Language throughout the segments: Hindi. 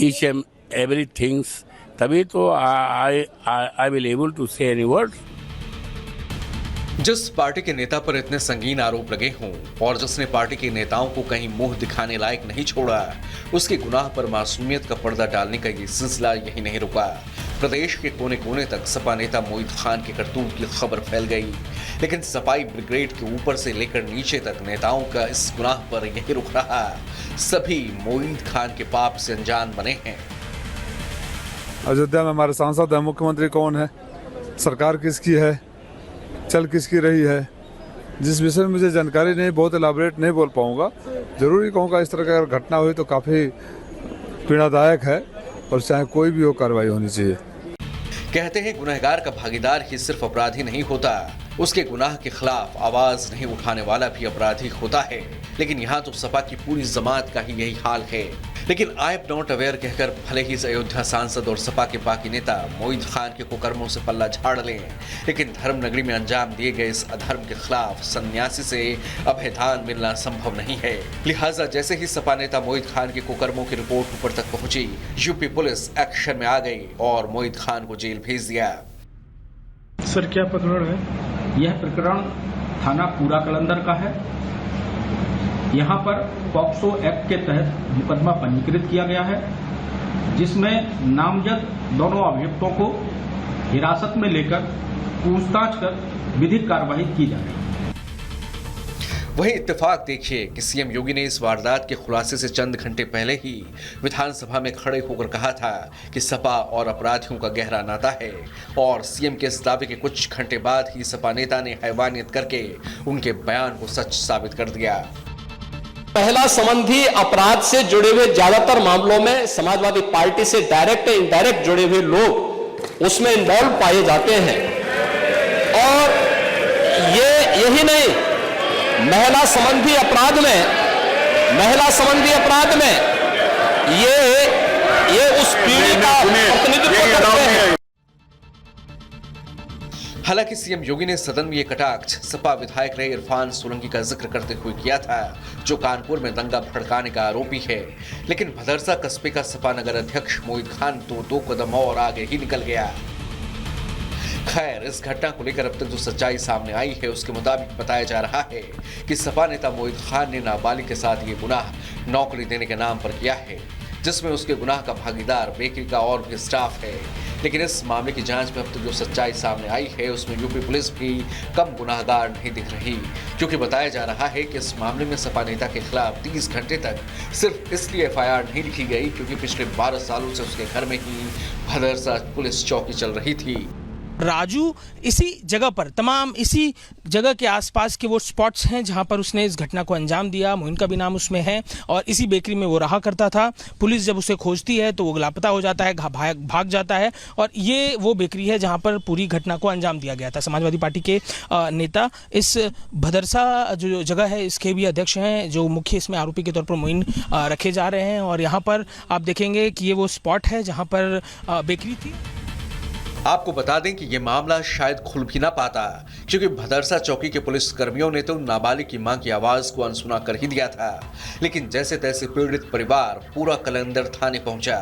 each and everything, तभी तो I will able to say any words. जिस पार्टी के नेता पर इतने संगीन आरोप लगे हों और जिसने पार्टी के नेताओं को कहीं मुंह दिखाने लायक नहीं छोड़ा, उसके गुनाह पर मासूमियत का पर्दा डालने का ये सिलसिला यही नहीं रुका। प्रदेश के कोने कोने तक सपा नेता मोहित खान के करतूत की खबर फैल गई, लेकिन सपाई ब्रिगेड के ऊपर से लेकर नीचे तक नेताओं का इस गुनाह पर यही रुक रहा। सभी मोहित खान के पाप से अनजान बने हैं। अयोध्या में हमारे सांसद है, मुख्यमंत्री कौन है, सरकार किसकी है, चल किसकी रही है, जिस विषय में मुझे जानकारी नहीं, बहुत एलाबरेट नहीं बोल पाऊंगा। जरूरी कहूँगा इस तरह की अगर घटना हुई तो काफ़ी पीड़ादायक है और चाहे कोई भी हो कार्रवाई होनी चाहिए। कहते हैं गुनहगार का भागीदार ही सिर्फ अपराधी नहीं होता, उसके गुनाह के खिलाफ आवाज नहीं उठाने वाला भी अपराधी होता है। लेकिन यहाँ तो सपा की पूरी जमात का ही यही हाल है। लेकिन आई एम नॉट अवेयर कहकर भले ही अयोध्या सांसद और सपा के बाकी नेता मोहित खान के कुकर्मों से पल्ला झाड़ लें, लेकिन धर्म नगरी में अंजाम दिए गए इस अधर्म के खिलाफ सन्यासी से अभयदान मिलना संभव नहीं है। लिहाजा जैसे ही सपा नेता मोहित खान के कुकर्मों की रिपोर्ट ऊपर तक पहुंची, यूपी पुलिस एक्शन में आ गई और मोहित खान को जेल भेज दिया। सर क्या प्रकरण है? यह प्रकरण थाना पूरा कलंदर का है। यहाँ पर पॉक्सो एक्ट के तहत मुकदमा पंजीकृत किया गया है, जिसमें नामजद दोनों अभियुक्तों को हिरासत में लेकर पूछताछ कर विधिक कार्रवाई की जा रही है। वहीं इत्तेफाक देखिए कि सीएम योगी ने इस वारदात के खुलासे से चंद घंटे पहले ही विधानसभा में खड़े होकर कहा था कि सपा और अपराधियों का गहरा नाता है, और सीएम के इस दावे के कुछ घंटे बाद ही सपा नेता ने हैवानियत करके उनके बयान को सच साबित कर दिया। पहला संबंधी अपराध से जुड़े हुए ज्यादातर मामलों में समाजवादी पार्टी से डायरेक्ट या इनडायरेक्ट जुड़े हुए लोग उसमें इन्वॉल्व पाए जाते हैं। और यही नहीं, महिला संबंधी अपराध में ये उस पीढ़ी का प्रतिनिधित्व करते हैं। हालांकि सीएम योगी ने सदन में ये कटाक्ष सपा विधायक रहे इरफान सोलंकी का जिक्र करते हुए किया था, जो कानपुर में दंगा भड़काने का आरोपी है। लेकिन भदरसा कस्बे का सपा नगर अध्यक्ष मोहित खान तो 2 कदम और आगे ही निकल गया। खैर, इस घटना को लेकर अब तक जो सच्चाई सामने आई है उसके मुताबिक बताया जा रहा है कि सपा नेता मोहित खान ने नाबालिग के साथ ये गुनाह नौकरी देने के नाम पर किया है, जिसमें उसके गुनाह का भागीदार बेकरी का और भी स्टाफ है। लेकिन इस मामले की जांच में अब तक जो सच्चाई सामने आई है उसमें यूपी पुलिस भी कम गुनाहगार नहीं दिख रही, क्योंकि बताया जा रहा है कि इस मामले में सपा नेता के खिलाफ 30 घंटे तक सिर्फ इसलिए एफआईआर नहीं लिखी गई क्योंकि पिछले 12 सालों से उसके घर में ही भदरसा पुलिस चौकी चल रही थी। राजू इसी जगह पर, तमाम इसी जगह के आसपास के वो स्पॉट्स हैं जहां पर उसने इस घटना को अंजाम दिया। मोइन का भी नाम उसमें है और इसी बेकरी में वो रहा करता था। पुलिस जब उसे खोजती है तो वो लापता हो जाता है, भाग जाता है, और ये वो बेकरी है जहां पर पूरी घटना को अंजाम दिया गया था। समाजवादी पार्टी के नेता इस भदरसा जो जगह है इसके भी अध्यक्ष हैं, जो मुख्य इसमें आरोपी के तौर पर मोइन रखे जा रहे हैं। और यहाँ पर आप देखेंगे कि ये वो स्पॉट है जहाँ पर बेकरी थी। आपको बता दें कि यह मामला शायद खुल भी ना पाता, क्योंकि भदरसा चौकी के पुलिस कर्मियों ने तो नाबालिग की मां की आवाज को अनसुना कर ही दिया था। लेकिन जैसे तैसे पीड़ित परिवार पूरा कलंदर थाने पहुंचा,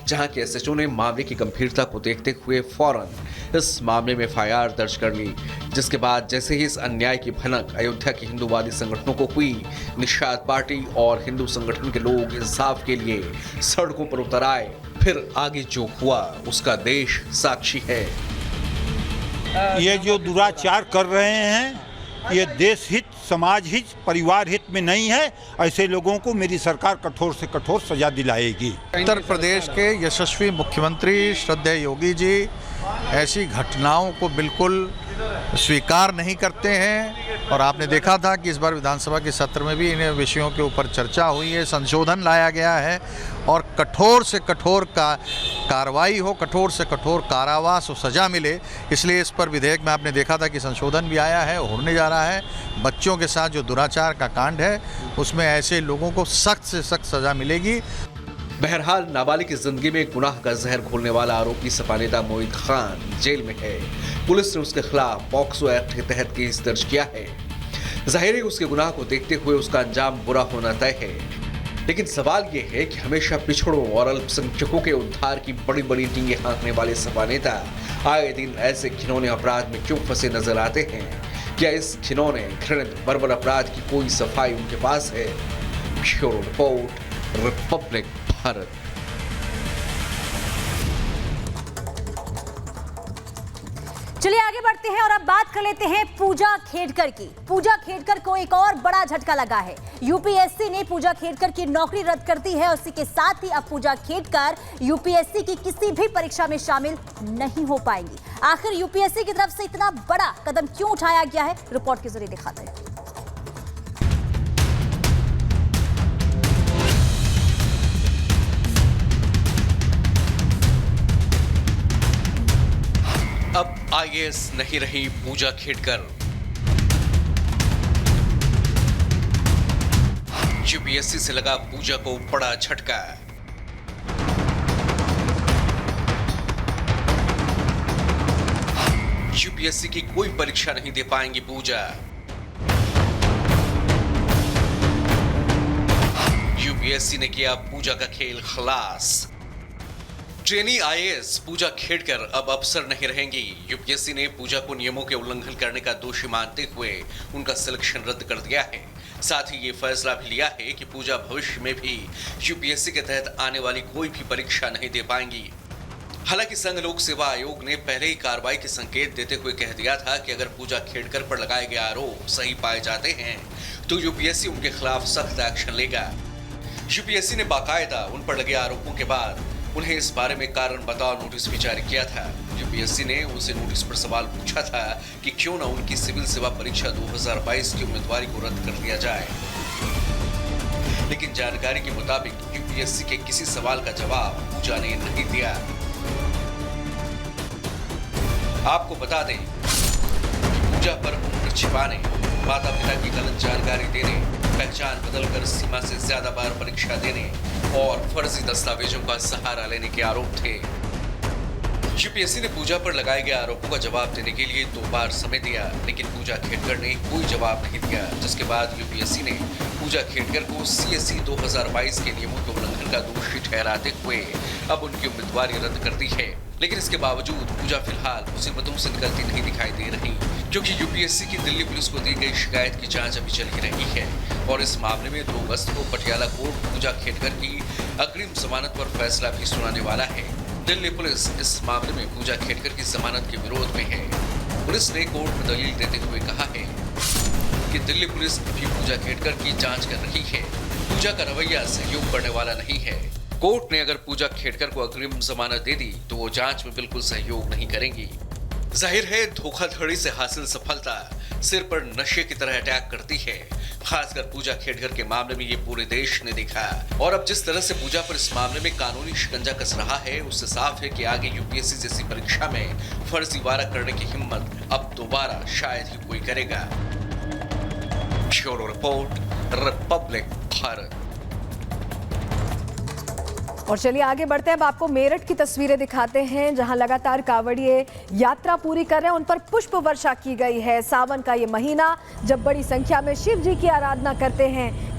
जहां के एसएचओ ने मामले की गंभीरता को देखते हुए फौरन इस मामले में एफआईआर दर्ज कर ली। जिसके बाद जैसे ही इस अन्याय की भनक अयोध्या के हिंदूवादी संगठनों को हुई, निषाद पार्टी और हिंदू संगठन के लोग इंसाफ के लिए सड़कों पर उतर आए। फिर आगे जो हुआ उसका देश साक्षी है। ये जो दुराचार कर रहे हैं ये देश हित, समाज हित, परिवार हित में नहीं है। ऐसे लोगों को मेरी सरकार कठोर से कठोर सजा दिलाएगी। उत्तर प्रदेश के यशस्वी मुख्यमंत्री श्रद्धेय योगी जी ऐसी घटनाओं को बिल्कुल स्वीकार नहीं करते हैं। और आपने देखा था कि इस बार विधानसभा के सत्र में भी इन विषयों के ऊपर चर्चा हुई है, संशोधन लाया गया है और कठोर से कठोर कार्रवाई हो, कठोर से कठोर कारावास और सजा मिले। इसलिए इस पर विधेयक में आपने देखा था कि संशोधन भी आया है, होने जा रहा है। बच्चों के साथ जो दुराचार का कांड है उसमें ऐसे लोगों को सख्त से सख्त सजा मिलेगी। बहरहाल नाबालिग की जिंदगी में गुनाह का जहर घोलने वाला आरोपी सपा नेता मोहित खान जेल में है। पुलिस ने उसके खिलाफ पॉक्सो एक्ट के तहत केस दर्ज किया है। जाहिर है उसके गुनाह को देखते हुए उसका अंजाम बुरा होना तय है। लेकिन सवाल ये है कि हमेशा पिछड़ों और अल्पसंख्यकों के उद्धार की बड़ी बड़ी डींगे हाँकने वाले सपा नेता आए दिन ऐसे घिनौने अपराध में क्यों फंसे नजर आते हैं? क्या इस घिनौने घृणित बर्बर अपराध की कोई सफाई उनके पास है? Bureau report, Republic Bharat. चलिए आगे बढ़ते हैं और अब बात कर लेते हैं पूजा खेडकर की। पूजा खेडकर को एक और बड़ा झटका लगा है। यूपीएससी ने पूजा खेडकर की नौकरी रद्द कर दी है और इसी के साथ ही अब पूजा खेडकर यूपीएससी की किसी भी परीक्षा में शामिल नहीं हो पाएंगी। आखिर यूपीएससी की तरफ से इतना बड़ा कदम क्यों उठाया गया है, रिपोर्ट के जरिए दिखाते हैं। अब आईएएस नहीं रही पूजा खेडकर। यूपीएससी से लगा पूजा को बड़ा झटका। यूपीएससी की कोई परीक्षा नहीं दे पाएंगी पूजा। यूपीएससी ने किया पूजा का खेल खलास। ट्रेनी आईएएस पूजा खेडकर अब अफसर नहीं रहेंगी। यूपीएससी ने पूजा को नियमों के उल्लंघन करने का दोषी मानते हुए उनका सिलेक्शन रद्द कर दिया है। साथ ही ये फैसला भी लिया है कि पूजा भविष्य में भी यूपीएससी के तहत आने वाली कोई भी परीक्षा नहीं दे पाएंगी। हालांकि संघ लोक सेवा आयोग ने पहले ही कार्रवाई के संकेत देते हुए कह दिया था कि अगर पूजा खेडकर पर लगाए गए आरोप सही पाए जाते हैं तो यूपीएससी उनके खिलाफ सख्त एक्शन लेगा। यूपीएससी ने बाकायदा उन पर लगे आरोपों के बाद उन्हें इस बारे में कारण बताओ नोटिस भी जारी किया था। यूपीएससी ने उनसे नोटिस पर सवाल पूछा था कि क्यों न उनकी सिविल सेवा परीक्षा 2022 की उम्मीदवारी को रद्द कर दिया जाए। लेकिन जानकारी के मुताबिक यूपीएससी के किसी सवाल का जवाब पूजा ने नहीं दिया। आपको बता दें कि पूजा पर उम्र छिपाने, माता पिता की गलत जानकारी देने, पहचान बदलकर सीमा से ज्यादा बार परीक्षा देने और फर्जी दस्तावेजों का सहारा लेने के आरोप थे। यूपीएससी ने पूजा पर लगाए गए आरोपों का जवाब देने के लिए 2 बार समय दिया, लेकिन पूजा खेडकर ने कोई जवाब नहीं दिया, जिसके बाद यूपीएससी ने पूजा खेडकर को सीएसई 2022 के नियमों के उल्लंघन का दोषी ठहराते हुए अब उनकी उम्मीदवारी रद्द कर दी है। लेकिन इसके बावजूद पूजा फिलहाल मुसीबतों से निकलती नहीं दिखाई दे रही, क्योंकि यूपीएससी की दिल्ली पुलिस को दी गई शिकायत की जांच अभी चल ही रही है और इस मामले में 2 अगस्त को पटियाला कोर्ट पूजा खेडकर की अग्रिम जमानत पर फैसला भी सुनाने वाला है। दिल्ली पुलिस इस मामले में पूजा खेडकर की जमानत के विरोध में है। पुलिस ने कोर्ट में दलील देते हुए कहा है कि दिल्ली पुलिस अभी पूजा खेडकर की जांच कर रही है। पूजा का रवैया सहयोग करने वाला नहीं है। कोर्ट ने अगर पूजा खेडकर को अग्रिम जमानत दे दी तो वो जांच में बिल्कुल सहयोग नहीं करेंगी। जाहिर है धोखाधड़ी से हासिल सफलता सिर पर नशे की तरह अटैक करती है। खासकर पूजा खेडकर के मामले में ये पूरे देश ने देखा और अब जिस तरह से पूजा पर इस मामले में कानूनी शिकंजा कस रहा है उससे साफ है कि आगे यूपीएससी जैसी परीक्षा में फर्जीवाड़ा करने की हिम्मत अब दोबारा शायद ही कोई करेगा। Bureau report, Republic Bharat. और चलिए आगे बढ़ते हैं। अब आपको मेरठ की तस्वीरें दिखाते हैं, जहां लगातार कांवड़िए यात्रा पूरी कर रहे हैं, उन पर पुष्प वर्षा की गई है। सावन का ये महीना जब बड़ी संख्या में शिव जी की आराधना करते हैं।